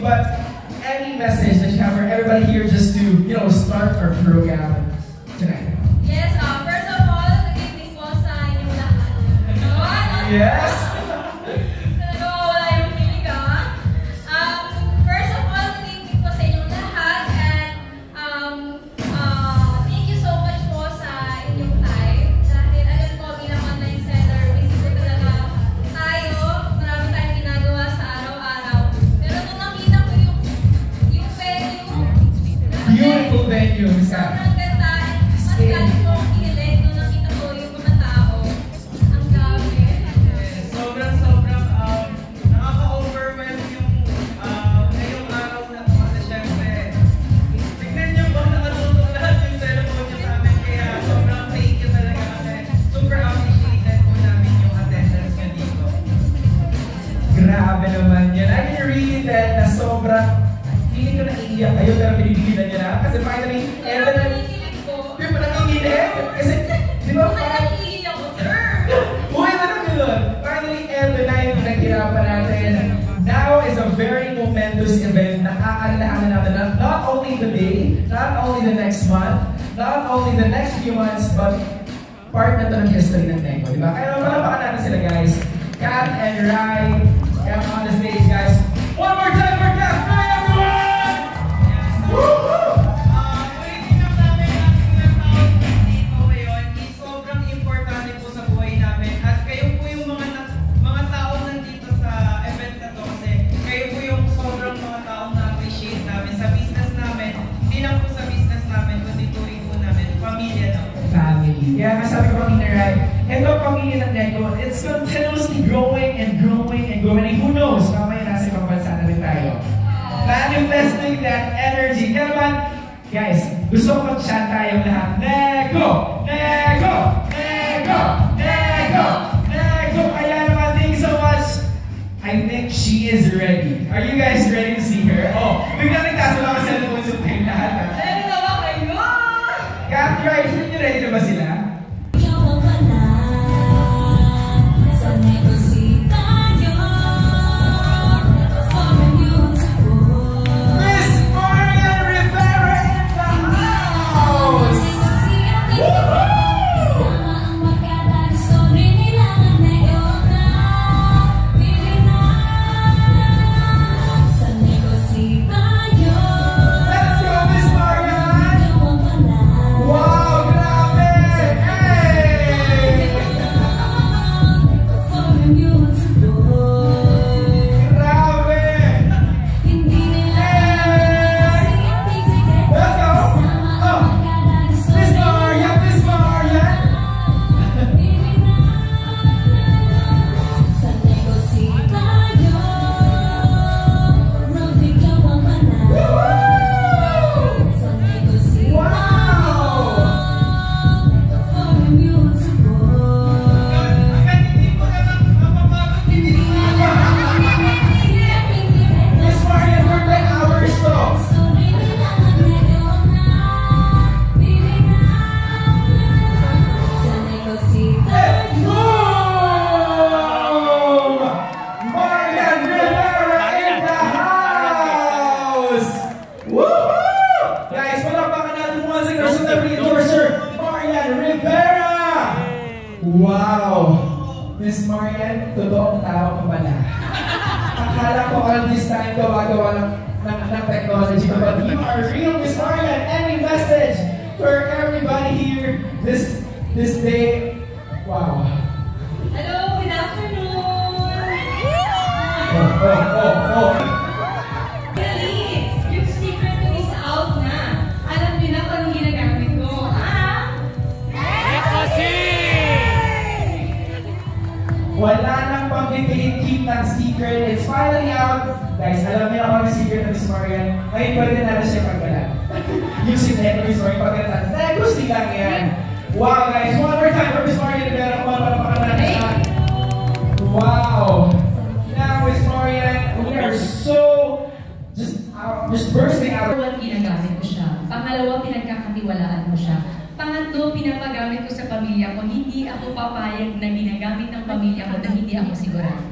but any message that you have for everybody here just to, you know, start our program tonight? Yes, first of all, nag-ibig po sa inyong lahat. Yes. Wala yung kilig, first of all, nag-ibig po sa inyong lahat and thank you so much po sa inyong time. Dahil alam ko bilang online seller, busy talaga tayo. Marami tayong ginagawa sa araw-araw. Pero nung nakita ko yung venue, Beautiful venue, Miss Kat. sobrang ganda. Mas galing po ang kilig nung nakita ko yung mga tao. Ang dami. Sobrang nakaka-overwhelm yung ngayong araw na to kasi syempre tignan nyo ba nakatutong lahat yung cellphone nyo sa amin kaya sobrang thank you talaga kasi super appreciated po namin yung attendance nyo dito. Grabe naman yan. I can read that na sobrang feeling ko naiiyak kayo pero pinipigilan nyo na. Kasi finally, Pero nakikilig po. Di ba nanginginig? Kasi, di ba Ay, nakikilig ako, sir. Uy, ano yun? Finally, eto na yung pinaghirapan natin. Now is a very momentous event. Nakakalahanan natin na not only today, not only the next month, not only the next few months, but part na ito ng history ng Nego, di ba? Kaya malapakan natin sila, guys. Kat and Rai, come on the stage, guys. One more time for Kat and Rai, everyone! Woo! Ulitin lang namin ang ilang taon dito ngayon is sobrang importante po sa buhay namin at kayo po yung mga taong nandito sa event na to kasi kayo po yung sobrang mga taong na-appreciate namin sa business namin, hindi lang po sa business namin kundi turing po namin, pamilya na po. Family. Kaya masabi ko kanina, right? Ito ang pamilya ng Nego. It's continuously growing and growing and growing. And who knows, mamaya nasa ibang bansa na rin tayo. Manifesting that energy. Kaya naman, guys, gusto ko mag-chat tayong lahat. Nego! Nego! Nego! Nego! Nego! Kaya naman, thank you so much. I think she is ready. Are you guys ready to see her? Oh, bigla nagtaso lang ang cellphone sa tayo lahat. Ready na ba kayo? Kat, right, ready na ba sila? Miss Marian Rivera in the house! Let's go, Miss Marian! Wow, grabe! Hey! Grabe! Let's go! Oh! Miss Marian! Miss Marian! Hanggang hindi po naman mapapagod hindi Miss Marian, for 10 hours to! Boom! Marian Rivera in the house! Woohoo! Guys, palakpakan natin once again our celebrity endorser, Marian Rivera! Wow! Miss Marian, totoong tao ka pala. Akala ko all this time gawa-gawa ng technology. But you are real, Miss Marian. Any message for everybody here this day? Wow. Hello, good afternoon. Oh. Really, yung secret ko is out na. Alam niyo na kung anong ginagamit ko, ha? Wala nang pang-keep ng secret. It's finally out. Guys, alam niyo na kung ang secret ng Miss Marian. Ngayon, pwede natin siya pagbalat. Yung secret ng Miss Marian, pagbalat. Gusto lang yan. Wow, guys. One more time for Miss Marian Rivera. Kung ano pa naman natin siya. Wow. Now, Miss Marian, we are so just bursting out. Pangalawa, ginagamit ko siya. Pangalawa, pinagkakatiwalaan ko siya. Pangatlo, pinapagamit ko sa pamilya ko. Hindi ako papayag na ginagamit ng pamilya ko na hindi ako sigurado.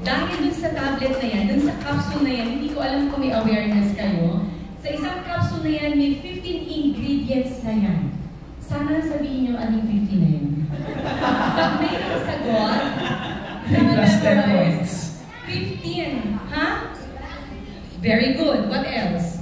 Dahil dun sa tablet na yan, dun sa capsule na yan, hindi ko alam kung may awareness kayo. Sa isang capsule na yan, may 15 ingredients na yan. Sana sabihin nyo anong 50 na yun. Pag may nakasagot, Plus 10 points. 15. Ha? Very good. What else?